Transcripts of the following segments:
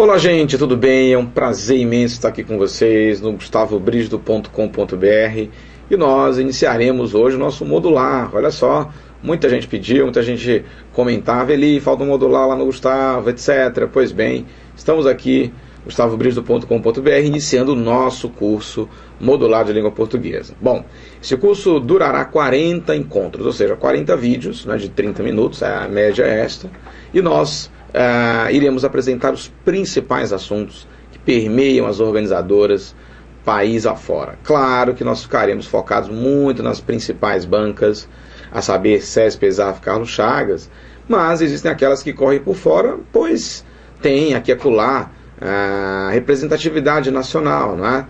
Olá gente, tudo bem? É um prazer imenso estar aqui com vocês no gustavobrigido.com.br e nós iniciaremos hoje o nosso modular. Olha só, muita gente pediu, muita gente comentava, Eli, falta um modular lá no Gustavo, etc. Pois bem, estamos aqui, gustavobrigido.com.br, iniciando o nosso curso modular de língua portuguesa. Bom, esse curso durará 40 encontros, ou seja, 40 vídeos, né, de 30 minutos, a média é esta, e nós iremos apresentar os principais assuntos que permeiam as organizadoras país afora. Claro que nós ficaremos focados muito nas principais bancas, a saber, CESP, ESAF, Carlos Chagas, mas existem aquelas que correm por fora, pois tem aqui e acolá representatividade nacional, né?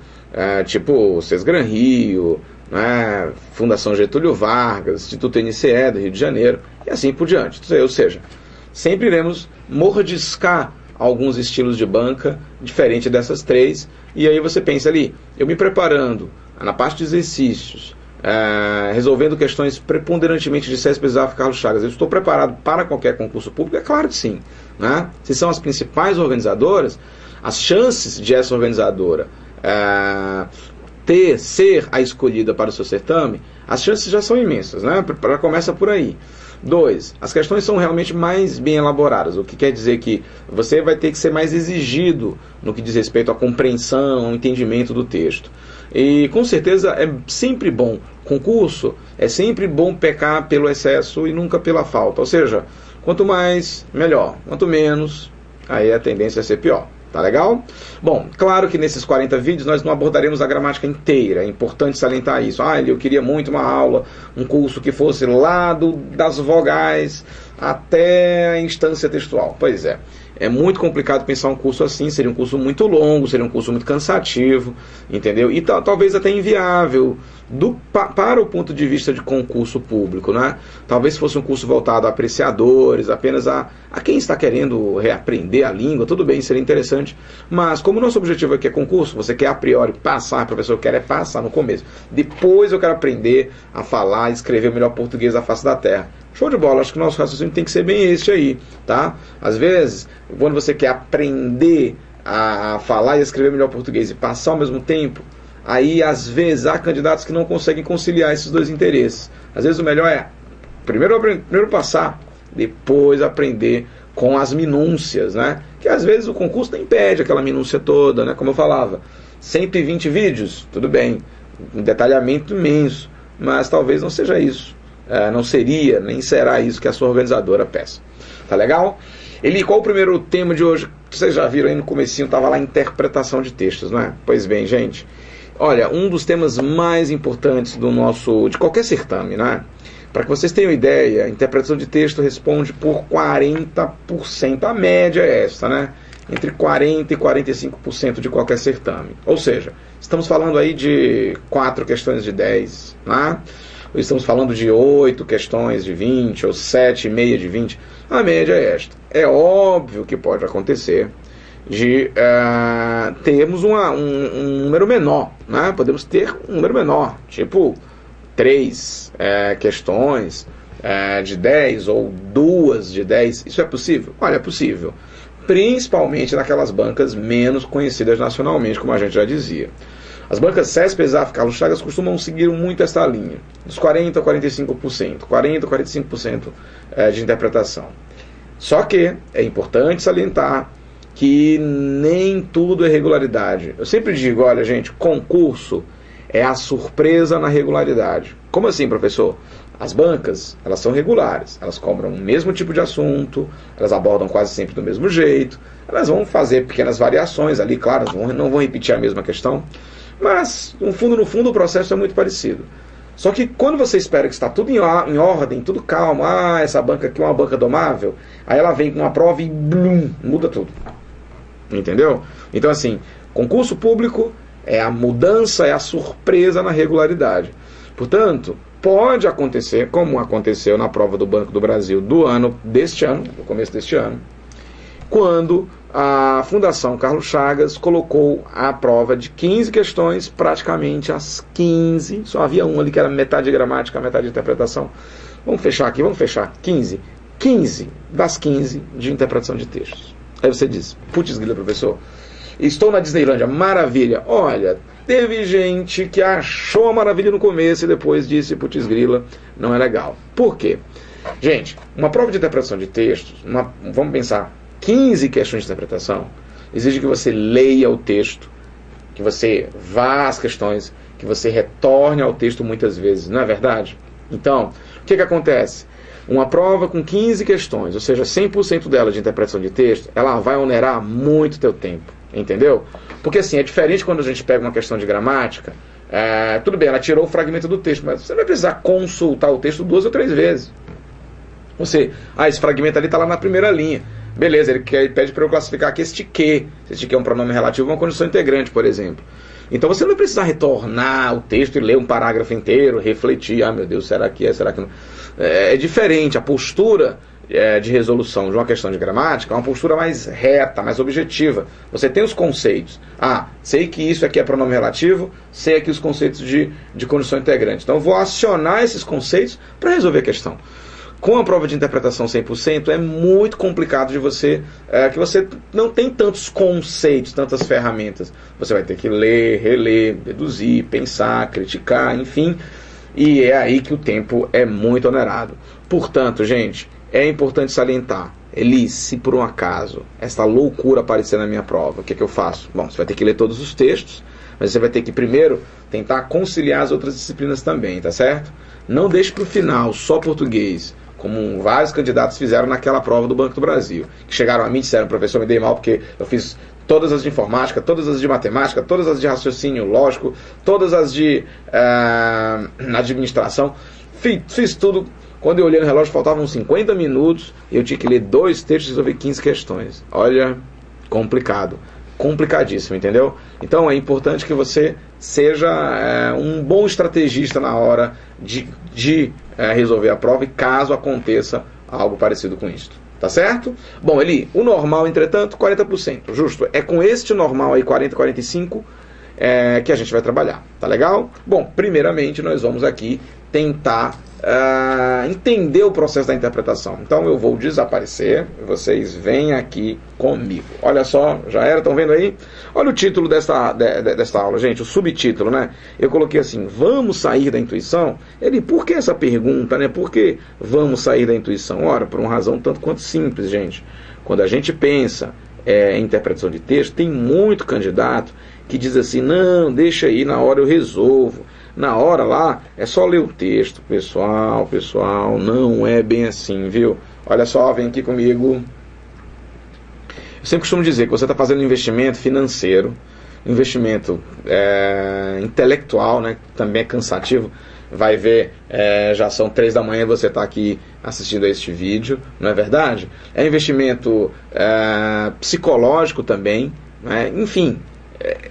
Tipo Sesgran Rio, né? Fundação Getúlio Vargas, Instituto NCE do Rio de Janeiro, e assim por diante. Ou seja, sempre iremos mordiscar alguns estilos de banca diferente dessas três, e aí você pensa ali, eu me preparando na parte de exercícios, resolvendo questões preponderantemente de CESP, ESAF, Carlos Chagas, eu estou preparado para qualquer concurso público? É claro que sim, né? Se são as principais organizadoras, as chances de essa organizadora ser a escolhida para o seu certame, as chances já são imensas, né? Começa por aí. 2. As questões são realmente mais bem elaboradas, o que quer dizer que você vai ter que ser mais exigido no que diz respeito à compreensão, ao entendimento do texto. E com certeza é sempre bom, concurso, é sempre bom pecar pelo excesso e nunca pela falta. Ou seja, quanto mais, melhor. Quanto menos, aí a tendência é ser pior. Tá legal? Bom, claro que nesses 40 vídeos nós não abordaremos a gramática inteira, é importante salientar isso. Eu queria muito uma aula, um curso que fosse lá das vogais até a instância textual. Pois é muito complicado pensar um curso assim, seria um curso muito longo, seria um curso muito cansativo, entendeu? E talvez até inviável para o ponto de vista de concurso público, né? Talvez fosse um curso voltado a apreciadores, apenas a quem está querendo reaprender a língua, tudo bem, seria interessante, mas como o nosso objetivo aqui é concurso, você quer a priori passar, professor, quer é passar no começo, depois eu quero aprender a falar e escrever o melhor português da face da terra. Show de bola, acho que o nosso raciocínio tem que ser bem este aí, tá? Às vezes, quando você quer aprender a falar e escrever melhor português e passar ao mesmo tempo, aí às vezes há candidatos que não conseguem conciliar esses dois interesses. Às vezes o melhor é primeiro passar, depois aprender com as minúcias, né? Que às vezes o concurso nem pede aquela minúcia toda, né? Como eu falava, 120 vídeos, tudo bem, um detalhamento imenso, mas talvez não seja isso. Não seria, nem será isso que a sua organizadora peça. Tá legal? Eli, qual o primeiro tema de hoje? Vocês já viram aí no comecinho, estava lá interpretação de textos, não é? Pois bem, gente, olha, um dos temas mais importantes de qualquer certame, né? Para que vocês tenham ideia, a interpretação de texto responde por 40%, a média é essa, né? Entre 40% e 45% de qualquer certame. Ou seja, estamos falando aí de 4 questões de 10, né? Ou estamos falando de 8 questões de 20, ou 7,5 de 20, a média é esta. É óbvio que pode acontecer de termos um número menor, né? Podemos ter um número menor, tipo 3 questões de 10, ou 2 de 10, isso é possível? Olha, é possível, principalmente naquelas bancas menos conhecidas nacionalmente, como a gente já dizia. As bancas CESP, ESAF, Carlos Chagas costumam seguir muito esta linha, dos 40% a 45%, 40% a 45% de interpretação. Só que é importante salientar que nem tudo é regularidade. Eu sempre digo, olha gente, concurso é a surpresa na regularidade. Como assim, professor? As bancas, elas são regulares, elas cobram o mesmo tipo de assunto, elas abordam quase sempre do mesmo jeito, elas vão fazer pequenas variações ali, claro, não vão repetir a mesma questão, mas, no fundo, o processo é muito parecido. Só que quando você espera que está tudo em ordem, tudo calmo, essa banca aqui é uma banca domável, aí ela vem com uma prova e blum, muda tudo. Entendeu? Então, assim, concurso público é a mudança, é a surpresa na regularidade. Portanto, pode acontecer, como aconteceu na prova do Banco do Brasil do começo deste ano, quando a Fundação Carlos Chagas colocou a prova de 15 questões, praticamente as 15, só havia uma ali que era metade de gramática, metade de interpretação. Vamos fechar aqui, 15 das 15 de interpretação de textos. Aí você diz, putz grila, professor, estou na Disneylândia, maravilha. Olha, teve gente que achou a maravilha no começo e depois disse, putz grila, não é legal. Por quê? Gente, uma prova de interpretação de textos, vamos pensar, 15 questões de interpretação, exige que você leia o texto, que você vá às questões, que você retorne ao texto muitas vezes, não é verdade? Então, o que acontece? Uma prova com 15 questões, ou seja, 100% dela de interpretação de texto, ela vai onerar muito teu tempo, entendeu? Porque assim, é diferente quando a gente pega uma questão de gramática, tudo bem, ela tirou o fragmento do texto, mas você vai precisar consultar o texto 2 ou 3 vezes. Você, esse fragmento ali está lá na primeira linha. Beleza, ele pede para eu classificar aqui este que. Se este que é um pronome relativo ou uma condição integrante, por exemplo. Então você não vai precisar retornar o texto e ler um parágrafo inteiro, refletir, meu Deus, será que é, será que não? É diferente, a postura de resolução de uma questão de gramática é uma postura mais reta, mais objetiva. Você tem os conceitos. Sei que isso aqui é pronome relativo, sei aqui os conceitos de condição integrante. Então eu vou acionar esses conceitos para resolver a questão. Com a prova de interpretação 100%, é muito complicado de você, que você não tem tantos conceitos, tantas ferramentas. Você vai ter que ler, reler, deduzir, pensar, criticar, enfim. E é aí que o tempo é muito onerado. Portanto, gente, é importante salientar. Eli, se por um acaso essa loucura aparecer na minha prova, o que eu faço? Bom, você vai ter que ler todos os textos, mas você vai ter que primeiro tentar conciliar as outras disciplinas também, tá certo? Não deixe para o final só português, como vários candidatos fizeram naquela prova do Banco do Brasil, que chegaram a mim e disseram, professor, me dei mal porque eu fiz todas as de informática, todas as de matemática, todas as de raciocínio lógico, todas as de administração, fiz tudo. Quando eu olhei no relógio faltavam 50 minutos e eu tinha que ler 2 textos e resolver 15 questões. Olha, complicado, complicadíssimo, entendeu? Então é importante que você seja um bom estrategista na hora de resolver a prova e caso aconteça algo parecido com isso. Tá certo? Bom, Eli, o normal, entretanto, 40%. Justo, é com este normal aí, 40, 45, que a gente vai trabalhar. Tá legal? Bom, primeiramente nós vamos aqui tentar entender o processo da interpretação. Então eu vou desaparecer, vocês vêm aqui comigo. Olha só, já era, estão vendo aí? Olha o título desta aula, gente, o subtítulo, né? Eu coloquei assim, vamos sair da intuição? Ele, por que essa pergunta, né? Por que vamos sair da intuição? Ora, por uma razão tanto quanto simples, gente. Quando a gente pensa em interpretação de texto, tem muito candidato que diz assim, não, deixa aí, na hora eu resolvo. Na hora lá, é só ler o texto. Pessoal, não é bem assim, viu? Olha só, vem aqui comigo. Eu sempre costumo dizer que você está fazendo um investimento financeiro, investimento intelectual, né? Também é cansativo. Vai ver, já são 3 da manhã e você está aqui assistindo a este vídeo, não é verdade? É investimento psicológico também, né? Enfim,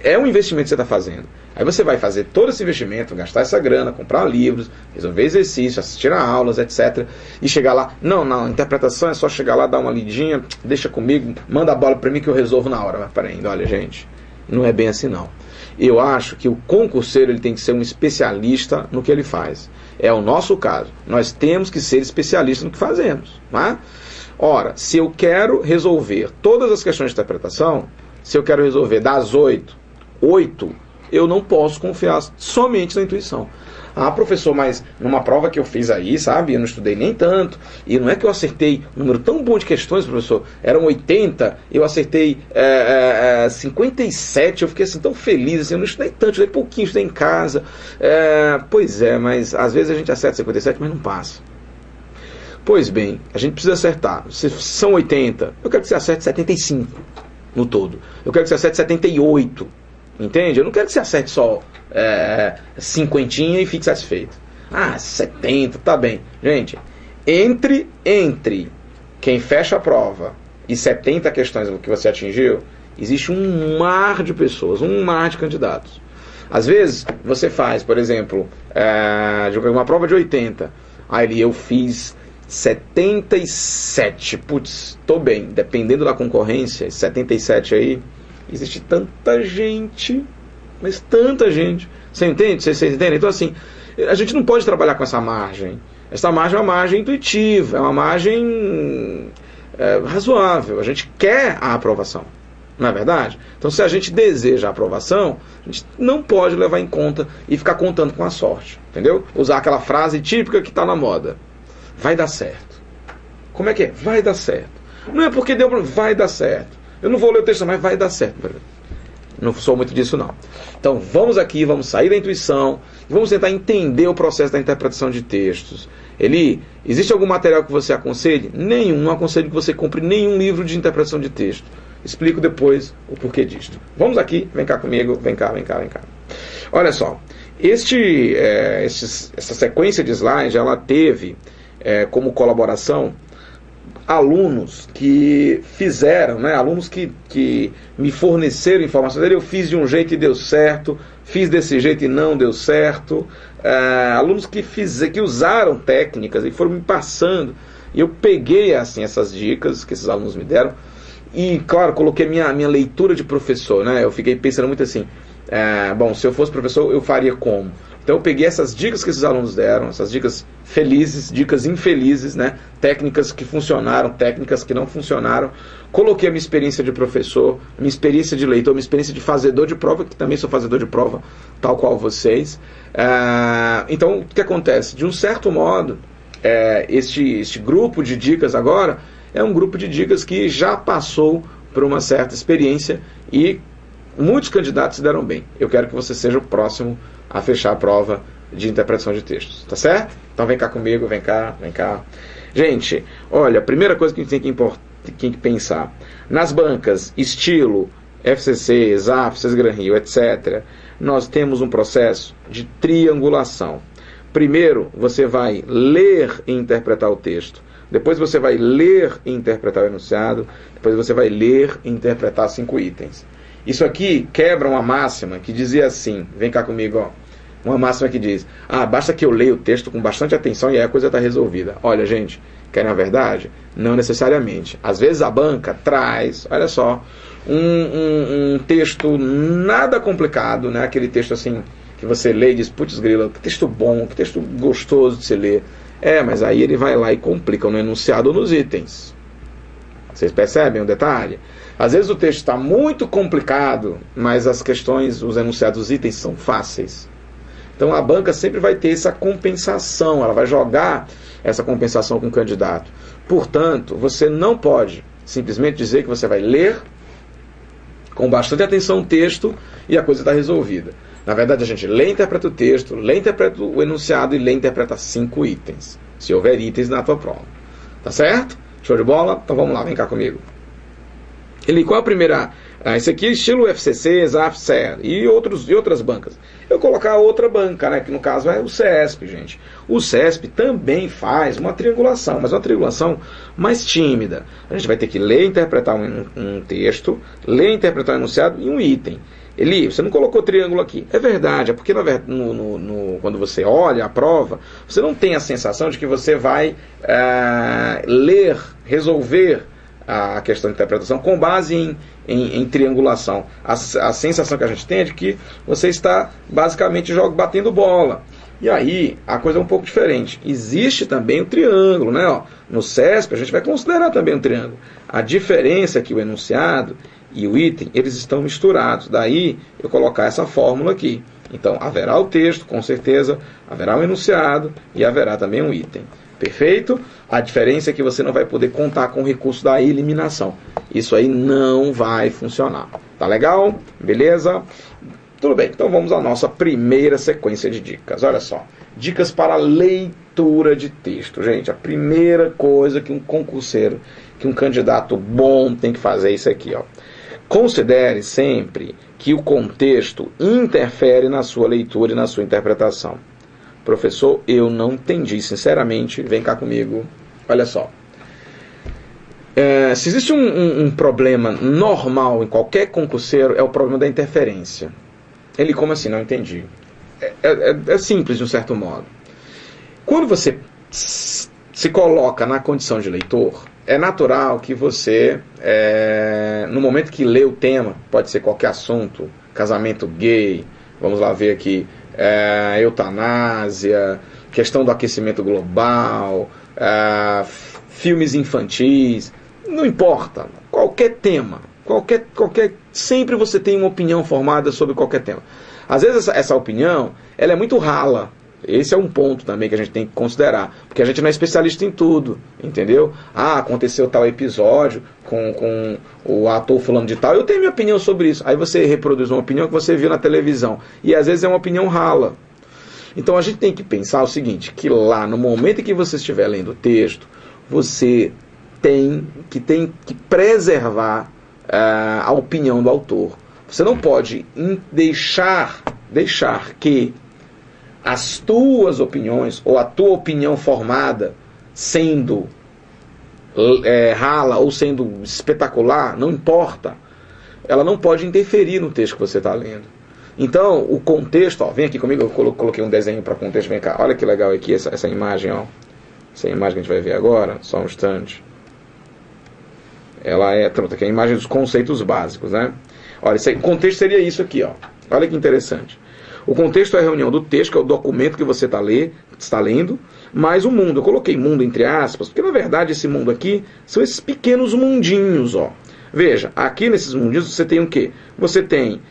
é um investimento que você está fazendo. Aí você vai fazer todo esse investimento, gastar essa grana, comprar livros, resolver exercício, assistir a aulas, etc. E chegar lá, não, a interpretação é só chegar lá, dar uma lidinha, deixa comigo, manda a bola para mim que eu resolvo na hora. Mas peraí, olha gente, não é bem assim não. Eu acho que o concurseiro ele tem que ser um especialista no que ele faz. É o nosso caso. Nós temos que ser especialistas no que fazemos. Né? Ora, se eu quero resolver todas as questões de interpretação, se eu quero resolver das 8, eu não posso confiar somente na intuição. Professor, mas numa prova que eu fiz aí, sabe, eu não estudei nem tanto, e não é que eu acertei um número tão bom de questões, professor, eram 80, eu acertei 57, eu fiquei assim tão feliz, assim, eu não estudei tanto, estudei pouquinho, estudei em casa, pois é, mas às vezes a gente acerta 57, mas não passa. Pois bem, a gente precisa acertar, se são 80, eu quero que você acerte 75 no todo, eu quero que você acerte 78, entende? Eu não quero que você acerte só 50 e fique satisfeito. 70, tá bem. Gente, entre quem fecha a prova e 70 questões que você atingiu, existe um mar de pessoas, um mar de candidatos. Às vezes, você faz, por exemplo, uma prova de 80. Aí eu fiz 77. Putz, tô bem. Dependendo da concorrência, 77 aí, existe tanta gente, mas tanta gente. Você entende? Vocês entendem? Então, assim, a gente não pode trabalhar com essa margem. Essa margem é uma margem intuitiva, é uma margem razoável, a gente quer a aprovação, não é verdade? Então, se a gente deseja a aprovação, a gente não pode levar em conta e ficar contando com a sorte, entendeu? Usar aquela frase típica que está na moda: vai dar certo. Como é que é? Vai dar certo. Não é porque deu, vai dar certo. Eu não vou ler o texto, mas vai dar certo. Não sou muito disso, não. Então, vamos aqui, vamos sair da intuição, vamos tentar entender o processo da interpretação de textos. Eli, existe algum material que você aconselhe? Nenhum. Não aconselho que você compre nenhum livro de interpretação de texto. Explico depois o porquê disto. Vamos aqui, vem cá comigo, vem cá. Olha só, essa sequência de slides, ela teve como colaboração alunos que fizeram, né, alunos que me forneceram informações. Eu fiz de um jeito e deu certo, fiz desse jeito e não deu certo. Alunos que usaram técnicas e foram me passando. E eu peguei assim, essas dicas que esses alunos me deram e, claro, coloquei minha leitura de professor, né? Eu fiquei pensando muito assim, bom, se eu fosse professor, eu faria como? Então eu peguei essas dicas que esses alunos deram, essas dicas felizes, dicas infelizes, né? Técnicas que funcionaram, técnicas que não funcionaram. Coloquei a minha experiência de professor, minha experiência de leitor, minha experiência de fazedor de prova, que também sou fazedor de prova, tal qual vocês. Então, o que acontece? De um certo modo, este grupo de dicas agora é um grupo de dicas que já passou por uma certa experiência e muitos candidatos se deram bem. Eu quero que você seja o próximo a fechar a prova de interpretação de textos, tá certo? Então vem cá comigo, vem cá. Gente, olha, a primeira coisa que a gente tem que pensar, nas bancas estilo FCC, ESAF, SESGRAN Rio, etc., nós temos um processo de triangulação. Primeiro, você vai ler e interpretar o texto. Depois você vai ler e interpretar o enunciado. Depois você vai ler e interpretar 5 itens. Isso aqui quebra uma máxima que dizia assim, vem cá comigo, ó. Uma máxima que diz, basta que eu leia o texto com bastante atenção e aí a coisa está resolvida. Olha, gente, querem a verdade? Não necessariamente. Às vezes a banca traz, olha só, um texto nada complicado, né? Aquele texto assim que você lê e diz, putz grila, que texto bom, que texto gostoso de se ler. Mas aí ele vai lá e complica no enunciado ou nos itens. Vocês percebem o detalhe? Às vezes o texto está muito complicado, mas as questões, os enunciados, os itens são fáceis. Então a banca sempre vai ter essa compensação, ela vai jogar essa compensação com o candidato. Portanto, você não pode simplesmente dizer que você vai ler com bastante atenção o texto e a coisa está resolvida. Na verdade, a gente lê e interpreta o texto, lê e interpreta o enunciado e lê e interpreta 5 itens, se houver itens na tua prova. Tá certo? Show de bola? Então vamos lá, vem cá comigo. Qual é a primeira? Esse aqui é estilo FCC, ESAF, CEA e outras bancas. Eu vou colocar outra banca, né, que no caso é o CESP, gente. O CESP também faz uma triangulação, mas uma triangulação mais tímida. A gente vai ter que ler e interpretar um texto, ler e interpretar um enunciado e um item. Eli, você não colocou triângulo aqui. É verdade, é porque quando você olha a prova, você não tem a sensação de que você vai ler, resolver a questão de interpretação com base em triangulação. A sensação que a gente tem é de que você está basicamente batendo bola. E aí a coisa é um pouco diferente. Existe também o triângulo, né? No CESP a gente vai considerar também o triângulo. A diferença é que o enunciado e o item, eles estão misturados. Daí eu colocar essa fórmula aqui. Então haverá o texto, com certeza, haverá um enunciado e haverá também um item. Perfeito? A diferença é que você não vai poder contar com o recurso da eliminação. Isso aí não vai funcionar. Tá legal? Beleza? Tudo bem, então vamos à nossa primeira sequência de dicas. Olha só, dicas para leitura de texto. Gente, a primeira coisa que um concurseiro, que um candidato bom tem que fazer é isso aqui, ó. Considere sempre que o contexto interfere na sua leitura e na sua interpretação. Professor, eu não entendi, sinceramente, vem cá comigo. Olha só. Se existe um problema normal em qualquer concurseiro, é o problema da interferência. Ele, como assim? Não entendi. É simples, de um certo modo. Quando você se coloca na condição de leitor, é natural que você, no momento que lê o tema, pode ser qualquer assunto, casamento gay, vamos lá ver aqui, eutanásia, questão do aquecimento global, filmes infantis, Não importa, qualquer tema, sempre você tem uma opinião formada sobre qualquer tema. Às vezes essa opinião, ela é muito rala. Esse é um ponto também que a gente tem que considerar, porque a gente não é especialista em tudo, entendeu? Ah, aconteceu tal episódio com o ator fulano de tal, eu tenho minha opinião sobre isso. Aí você reproduz uma opinião que você viu na televisão, e às vezes é uma opinião rala. Então a gente tem que pensar o seguinte, que lá no momento em que você estiver lendo o texto, você tem que preservar a opinião do autor. Você não pode deixar que as tuas opiniões, ou a tua opinião formada, sendo rala ou sendo espetacular, não importa. Ela não pode interferir no texto que você está lendo. Então, o contexto, ó, vem aqui comigo, eu coloquei um desenho para contexto, vem cá, olha que legal aqui essa imagem, ó. Essa imagem que a gente vai ver agora, só um instante. Ela pronto, aqui é a imagem dos conceitos básicos, né? Olha, o contexto seria isso aqui, ó. Olha que interessante. O contexto é a reunião do texto, que é o documento que você está lendo, mais o mundo. Eu coloquei mundo entre aspas, porque na verdade esse mundo aqui são esses pequenos mundinhos, ó. Veja, aqui nesses mundinhos você tem o quê? Você tem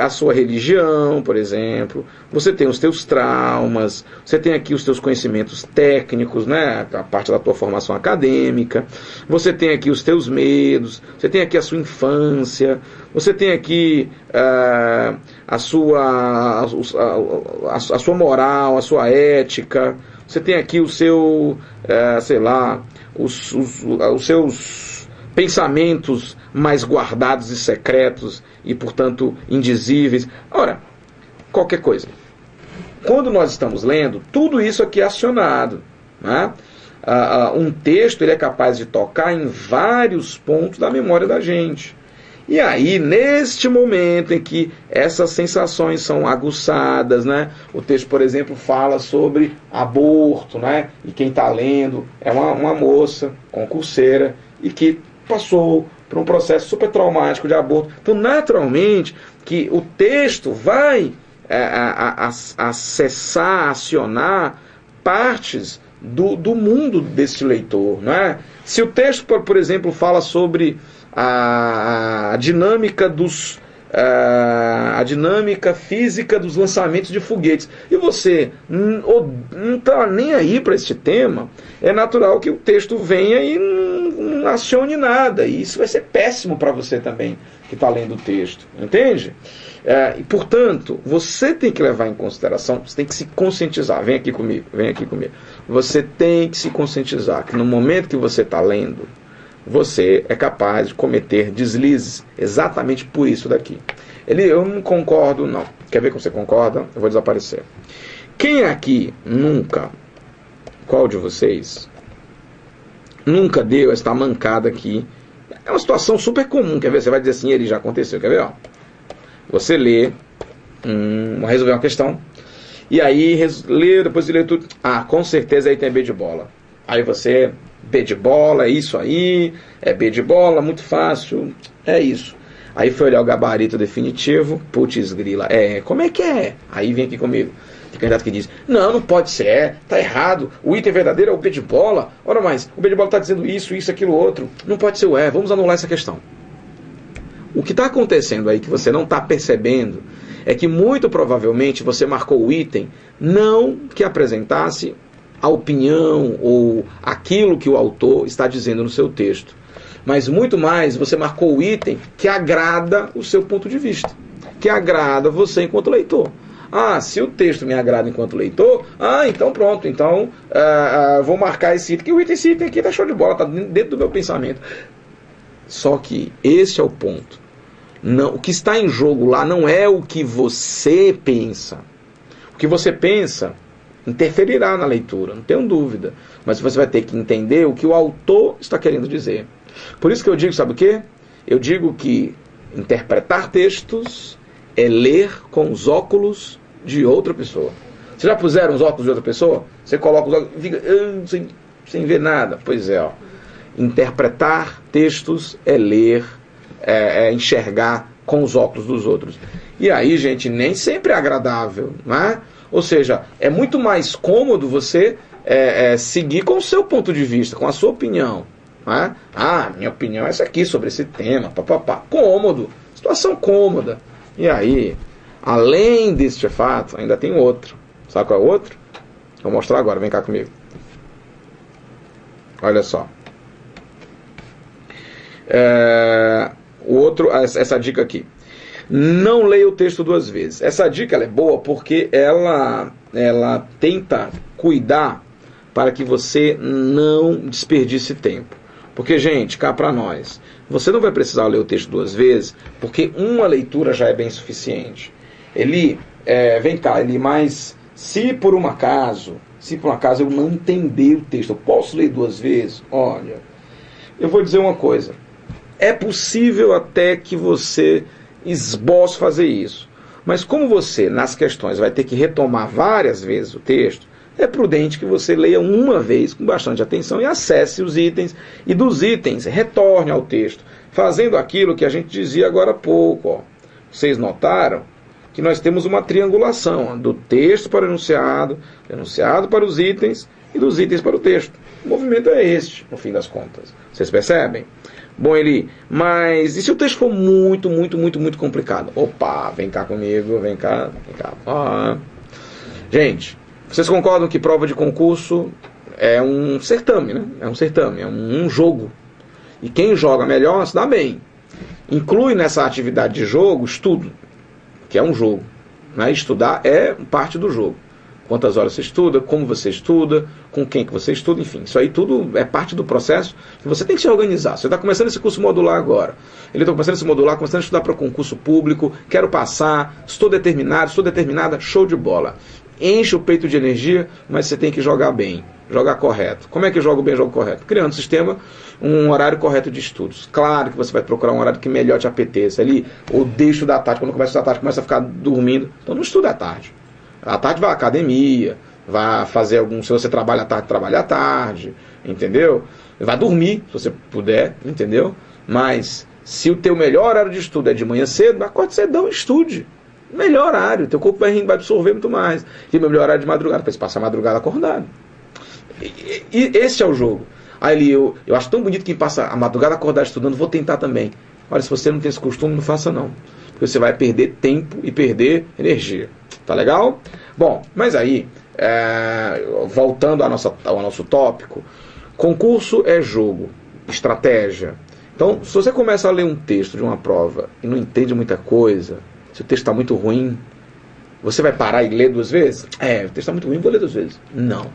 a sua religião, por exemplo, você tem os teus traumas, você tem aqui os teus conhecimentos técnicos, né, a parte da tua formação acadêmica, você tem aqui os teus medos, você tem aqui a sua infância, você tem aqui a sua moral, a sua ética, você tem aqui o seu, sei lá, os seus pensamentos mais guardados e secretos e, portanto, indizíveis. Ora, qualquer coisa. Quando nós estamos lendo, tudo isso aqui é acionado, né? Um texto ele é capaz de tocar em vários pontos da memória da gente. E aí, neste momento em que essas sensações são aguçadas, né? O texto, por exemplo, fala sobre aborto, né? E quem está lendo é uma moça concurseira e que passou por um processo super traumático de aborto. Então, naturalmente, que o texto vai acessar, acionar partes do mundo desse leitor, não é? Se o texto, por exemplo, fala sobre a dinâmica a dinâmica física dos lançamentos de foguetes, e você não está nem aí para esse tema, é natural que o texto venha e não acione nada, e isso vai ser péssimo para você também, que está lendo o texto, entende? E, portanto, você tem que levar em consideração, você tem que se conscientizar, vem aqui comigo, você tem que se conscientizar que no momento que você está lendo, você é capaz de cometer deslizes exatamente por isso daqui. Eu não concordo, não. Quer ver que você concorda? Eu vou desaparecer. Quem aqui nunca, qual de vocês, nunca deu esta mancada aqui? É uma situação super comum, quer ver? Você vai dizer assim, ele já aconteceu, quer ver? Ó. Você lê, resolver uma questão, e aí lê, depois de ler tudo, com certeza aí tem B de bola. Aí você... B de bola, é isso aí, é B de bola, muito fácil, é isso. Aí foi olhar o gabarito definitivo, putz grila, como é que é? Aí vem aqui comigo, tem candidato que diz, não pode ser, tá errado, o item verdadeiro é o B de bola, ora mais, o B de bola tá dizendo isso, aquilo, outro, não pode ser o vamos anular essa questão. O que está acontecendo aí que você não está percebendo é que muito provavelmente você marcou o item não que apresentasse a opinião ou aquilo que o autor está dizendo no seu texto, mas muito mais você marcou o item que agrada o seu ponto de vista, que agrada você enquanto leitor. Se o texto me agrada enquanto leitor, então pronto, então vou marcar esse item, que esse item aqui está show de bola, está dentro do meu pensamento. Só que esse é o ponto. Não, o que está em jogo lá não é o que você pensa. O que você pensa interferirá na leitura, não tenho dúvida. Mas você vai ter que entender o que o autor está querendo dizer. Por isso que eu digo, sabe o quê? Eu digo que interpretar textos é ler com os óculos de outra pessoa. Vocês já puseram os óculos de outra pessoa? Você coloca os óculos e fica sem ver nada. Pois é, ó. Interpretar textos é ler, é enxergar com os óculos dos outros. E aí, gente, nem sempre é agradável, não é? Ou seja, é muito mais cômodo você seguir com o seu ponto de vista, com a sua opinião. né? Ah, minha opinião é essa aqui sobre esse tema, papapá. Cômodo, situação cômoda. E aí, além deste fato, ainda tem outro. Sabe qual é o outro? Vou mostrar agora, vem cá comigo. Olha só. O outro, essa dica aqui. Não leia o texto duas vezes. Essa dica ela é boa porque ela tenta cuidar para que você não desperdice tempo. Porque, gente, cá para nós, você não vai precisar ler o texto duas vezes, porque uma leitura já é bem suficiente. Vem cá, mas se por um acaso eu não entender o texto, eu posso ler duas vezes? Olha, eu vou dizer uma coisa. É possível até que você esboce fazer isso. Mas como você, nas questões, vai ter que retomar várias vezes o texto, é prudente que você leia uma vez com bastante atenção e acesse os itens, e dos itens retorne ao texto, fazendo aquilo que a gente dizia agora há pouco. Ó. Vocês notaram que nós temos uma triangulação do texto para o enunciado, do enunciado para os itens e dos itens para o texto. O movimento é este, no fim das contas. Vocês percebem? Bom, Eli, mas e se o texto for muito, muito, muito, muito complicado? Opa, vem cá comigo, vem cá. Gente, vocês concordam que prova de concurso é um certame, né? É um certame, é um jogo. E quem joga melhor se dá bem. Inclui nessa atividade de jogo estudo, que é um jogo. Né? Estudar é parte do jogo. Quantas horas você estuda, como você estuda, com quem que você estuda, enfim. Isso aí tudo é parte do processo que você tem que se organizar. Você está começando esse curso modular agora. Ele está começando esse modular, começando a estudar para concurso público, quero passar, estou determinado, estou determinada, show de bola. Enche o peito de energia, mas você tem que jogar bem, jogar correto. Como é que jogo bem, jogo correto? Criando um sistema, um horário correto de estudos. Claro que você vai procurar um horário que melhor te apeteça ali, ou deixa da tarde, quando começa a estudar à tarde, começa a ficar dormindo. Então não estuda à tarde. À tarde vai à academia, vai fazer algum... Se você trabalha à tarde, trabalha à tarde, entendeu? Vai dormir, se você puder, entendeu? Mas se o teu melhor horário de estudo é de manhã cedo, acorde cedão e estude. Melhor horário, teu corpo vai absorver muito mais. E o melhor horário de madrugada, para você passar a madrugada acordado. E esse é o jogo. Aí eu acho tão bonito quem passa a madrugada acordado estudando, vou tentar também. Olha, se você não tem esse costume, não faça não. Porque você vai perder tempo e perder energia. Tá legal? Bom, mas aí, voltando ao nosso tópico, concurso é jogo, estratégia. Então, se você começa a ler um texto de uma prova e não entende muita coisa, se o texto está muito ruim, você vai parar e ler duas vezes? O texto está muito ruim, vou ler duas vezes. Não.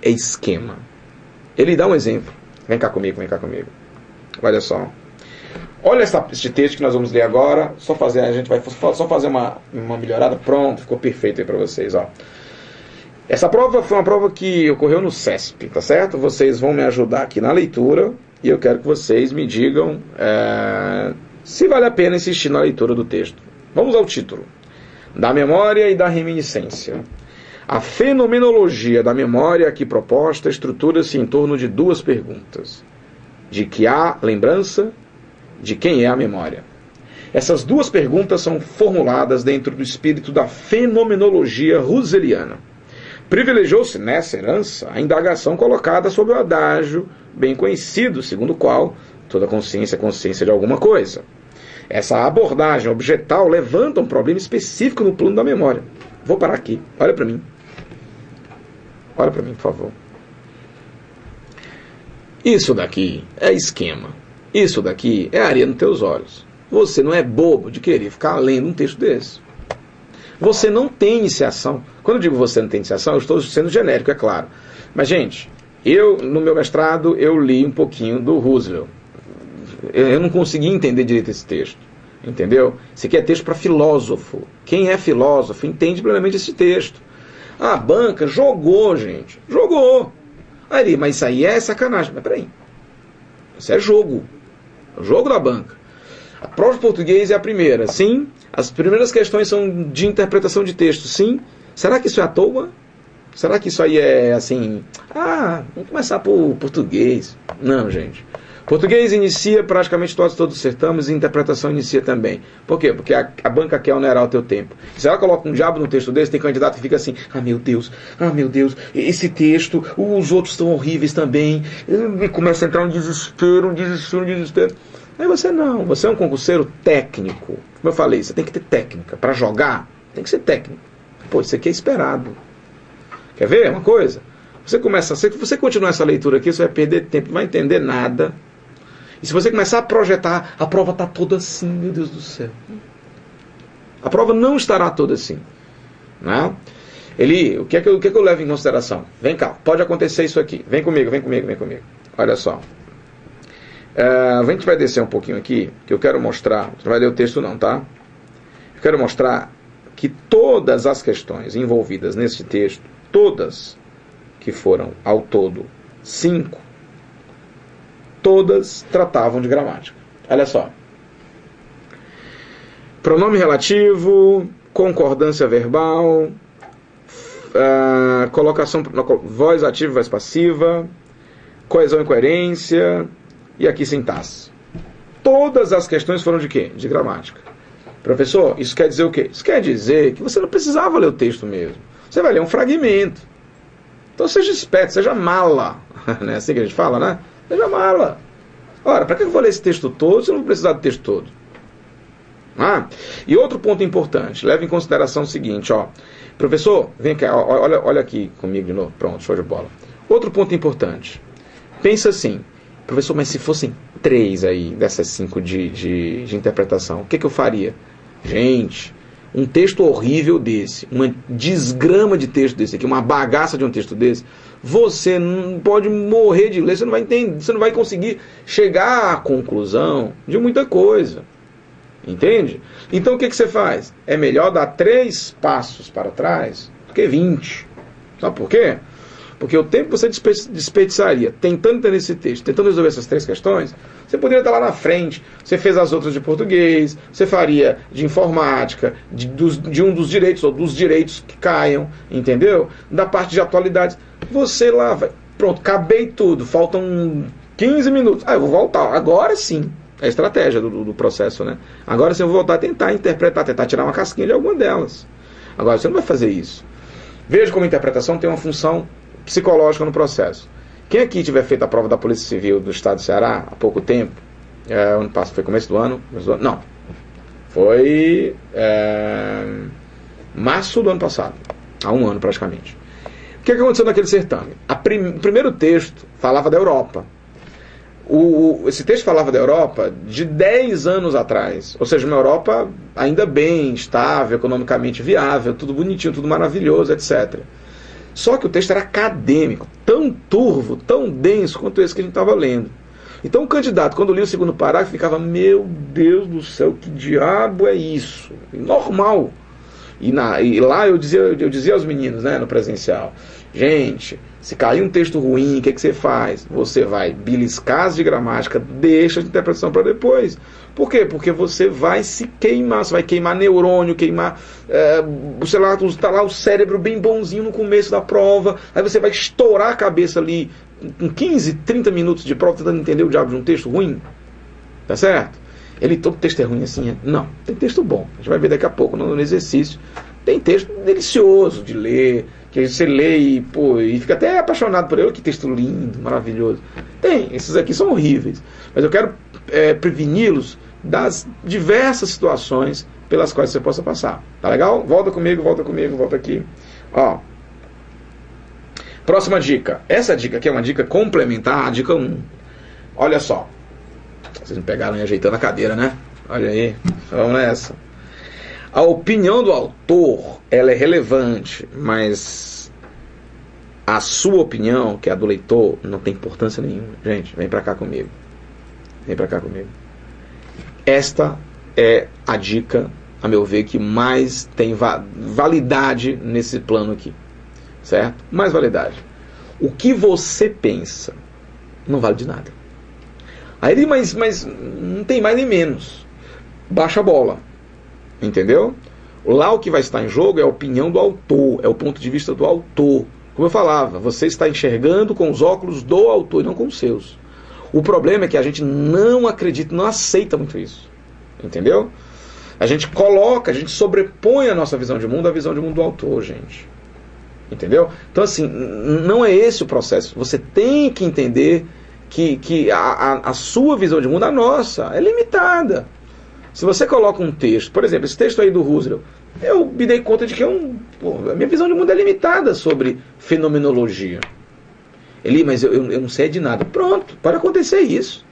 É esquema. Ele dá um exemplo. Vem cá comigo. Olha só. Olha este texto que nós vamos ler agora. A gente vai só fazer uma melhorada. Pronto, ficou perfeito aí para vocês. Ó. Essa prova foi uma prova que ocorreu no CESP, tá certo? Vocês vão me ajudar aqui na leitura e eu quero que vocês me digam se vale a pena insistir na leitura do texto. Vamos ao título. Da memória e da reminiscência. A fenomenologia da memória aqui proposta estrutura-se em torno de duas perguntas. De que há lembrança? De quem é a memória? Essas duas perguntas são formuladas dentro do espírito da fenomenologia russelliana. Privilegiou-se nessa herança a indagação colocada sob o adágio bem conhecido, segundo o qual toda consciência é consciência de alguma coisa. Essa abordagem objetal levanta um problema específico no plano da memória. Vou parar aqui. Olha para mim. Olha para mim, por favor. Isso daqui é esquema. Isso daqui é areia nos teus olhos. Você não é bobo de querer ficar lendo um texto desse. Você não tem iniciação. Quando eu digo você não tem iniciação, eu estou sendo genérico, é claro. Mas, gente, no meu mestrado, eu li um pouquinho do Roosevelt. Eu não consegui entender direito esse texto. Entendeu? Esse aqui é texto para filósofo. Quem é filósofo entende plenamente esse texto. A banca jogou, gente. Jogou. Aí, mas isso aí é sacanagem. Mas peraí. Isso é jogo. É o jogo da banca. A prova de português é a primeira. Sim. As primeiras questões são de interpretação de texto. Sim. Será que isso é à toa? Será que isso aí é assim... vamos começar por português. Não, gente. Português inicia praticamente todos os certames e interpretação inicia também. Por quê? Porque a banca quer onerar o teu tempo. Se ela coloca um diabo no texto desse, tem candidato que fica assim, ah meu Deus, esse texto, os outros estão horríveis também, e começa a entrar um desespero. Aí você não, você é um concurseiro técnico. Como eu falei, você tem que ter técnica. Para jogar, tem que ser técnico. Pô, isso aqui é esperado. Quer ver uma coisa? Se você continuar essa leitura aqui, você vai perder tempo, não vai entender nada. E se você começar a projetar, a prova está toda assim, meu Deus do céu. A prova não estará toda assim. Né? O que é que eu levo em consideração? Vem cá, pode acontecer isso aqui. Vem comigo. Olha só. A gente vai descer um pouquinho aqui, que eu quero mostrar. Você não vai ler o texto não, tá? Eu quero mostrar que todas as questões envolvidas nesse texto, todas que foram ao todo 5, todas tratavam de gramática. Olha só. Pronome relativo, concordância verbal, colocação, voz ativa e voz passiva, coesão e coerência, e aqui sintaxe. Todas as questões foram de quê? De gramática. Professor, isso quer dizer o quê? Isso quer dizer que você não precisava ler o texto mesmo. Você vai ler um fragmento. Então seja esperto, seja mala. Não é assim que a gente fala, né? Seja mala. Ora, para que eu vou ler esse texto todo se eu não vou precisar do texto todo? E outro ponto importante, leve em consideração o seguinte, ó. Professor, vem cá, olha aqui comigo de novo. Pronto, show de bola. Outro ponto importante. Pensa assim, professor, mas se fossem 3 aí, dessas 5 de interpretação, o que eu faria? Gente, um texto horrível desse, uma desgrama de texto desse aqui, uma bagaça de um texto desse, você não pode morrer de ler, você não vai entender, você não vai conseguir chegar à conclusão de muita coisa. Entende? Então o que você faz? É melhor dar 3 passos para trás do que 20. Sabe por quê? Porque o tempo que você desperdiçaria tentando entender esse texto, tentando resolver essas 3 questões, você poderia estar lá na frente. Você fez as outras de português, você faria de informática, de um dos direitos, ou dos direitos que caiam, entendeu? Da parte de atualidades. Você lá vai. Pronto, acabei tudo, faltam 15 minutos. Eu vou voltar. Agora sim. É a estratégia do processo, né? Agora sim eu vou voltar a tentar interpretar, tentar tirar uma casquinha de alguma delas. Agora você não vai fazer isso. Veja como a interpretação tem uma função psicológica no processo. Quem aqui tiver feito a prova da Polícia Civil do Estado do Ceará há pouco tempo, ano passado, foi começo do ano? Não. Foi março do ano passado. Há um ano praticamente. O que aconteceu naquele certame? O primeiro texto falava da Europa. Esse texto falava da Europa de 10 anos atrás. Ou seja, uma Europa ainda bem, estável, economicamente viável, tudo bonitinho, tudo maravilhoso, etc. Só que o texto era acadêmico, tão turvo, tão denso quanto esse que a gente estava lendo. Então o candidato, quando lia o segundo parágrafo, ficava, meu Deus do céu, que diabo é isso? Normal. E lá eu dizia aos meninos, né, no presencial, gente, se cair um texto ruim, o que você faz? Você vai beliscar as de gramática, deixa a interpretação para depois. Por quê? Porque você vai se queimar, você vai queimar neurônio, queimar, sei lá, está lá o cérebro bem bonzinho no começo da prova, aí você vai estourar a cabeça ali em 15, 30 minutos de prova tentando entender o diabo de um texto ruim. Tá certo? Todo texto é ruim assim? Não, tem texto bom. A gente vai ver daqui a pouco no exercício. Tem texto delicioso de ler, que você lê e fica até apaixonado por ele. Que texto lindo, maravilhoso. Tem, esses aqui são horríveis. Mas eu quero preveni-los das diversas situações pelas quais você possa passar. Tá legal? Volta comigo, volta aqui. Ó. Próxima dica. Essa dica aqui é uma dica complementar, a dica 1. Olha só. Vocês me pegaram ajeitando a cadeira, né? Olha aí, vamos nessa. A opinião do autor, ela é relevante, mas a sua opinião, que é a do leitor, não tem importância nenhuma. Gente, vem pra cá comigo. Esta é a dica, a meu ver, que mais tem validade nesse plano aqui. Certo? Mais validade. O que você pensa não vale de nada. Aí, mas não tem mais nem menos. Baixa a bola. Entendeu? Lá o que vai estar em jogo é a opinião do autor, é o ponto de vista do autor. Como eu falava, você está enxergando com os óculos do autor e não com os seus. O problema é que a gente não acredita, não aceita muito isso. Entendeu? A gente coloca, a gente sobrepõe a nossa visão de mundo à visão de mundo do autor, gente. Entendeu? Então, assim, não é esse o processo. Você tem que entender que a sua visão de mundo, a nossa, é limitada. Se você coloca um texto, por exemplo, esse texto aí do Husserl, eu me dei conta de que a minha visão de mundo é limitada sobre fenomenologia. Mas eu não sei de nada. Pronto, pode acontecer isso.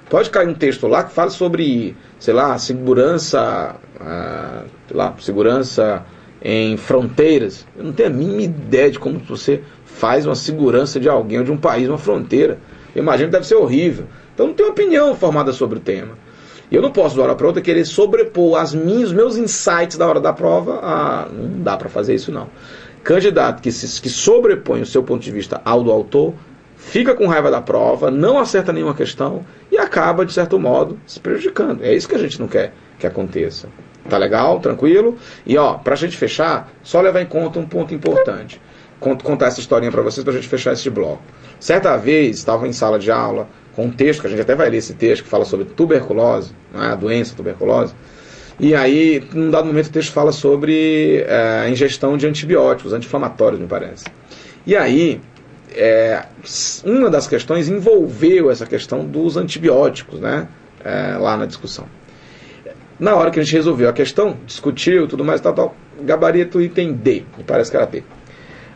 Pode cair um texto lá que fala sobre, sei lá, segurança em fronteiras. Eu não tenho a mínima ideia de como você faz uma segurança de alguém ou de um país, uma fronteira. Eu imagino que deve ser horrível. Então não tenho opinião formada sobre o tema. E eu não posso, de uma hora para outra, querer sobrepor os meus insights da hora da prova. Não dá para fazer isso, não. Candidato que sobrepõe o seu ponto de vista ao do autor, fica com raiva da prova, não acerta nenhuma questão e acaba, de certo modo, se prejudicando. É isso que a gente não quer que aconteça. Tá legal? Tranquilo? E pra gente fechar, só levar em conta um ponto importante. Contar essa historinha para vocês pra gente fechar esse bloco. Certa vez, estava em sala de aula com um texto, que a gente até vai ler esse texto, que fala sobre tuberculose, a doença tuberculose. E aí, num dado momento, o texto fala sobre a ingestão de antibióticos, anti-inflamatórios, me parece. E aí, uma das questões envolveu essa questão dos antibióticos, né? Lá na discussão. Na hora que a gente resolveu a questão, discutiu, tudo mais, tal, gabarito item D, me parece que era D.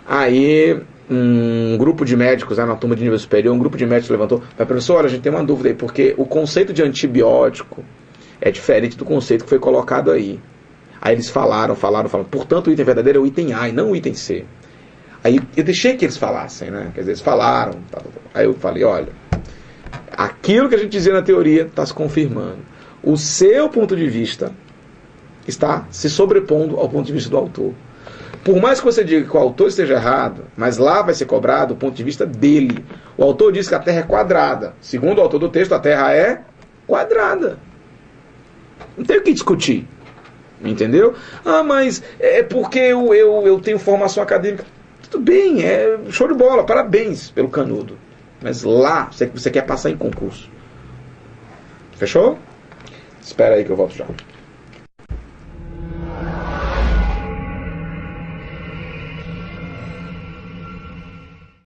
Aí, um grupo de médicos, na turma de nível superior, um grupo de médicos levantou, mas professor, olha, a gente tem uma dúvida aí, porque o conceito de antibiótico é diferente do conceito que foi colocado aí. Aí eles falaram, portanto o item verdadeiro é o item A e não o item C. Aí eu deixei que eles falassem, né? Quer dizer, eles falaram, tal. Aí eu falei, olha, aquilo que a gente dizia na teoria está se confirmando. O seu ponto de vista está se sobrepondo ao ponto de vista do autor. Por mais que você diga que o autor esteja errado, mas lá vai ser cobrado o ponto de vista dele. O autor diz que a Terra é quadrada. Segundo o autor do texto, a Terra é quadrada. Não tem o que discutir. Entendeu? Mas é porque eu tenho formação acadêmica. Tudo bem, show de bola, parabéns pelo canudo. Mas lá você quer passar em concurso. Fechou? Espera aí que eu volto já.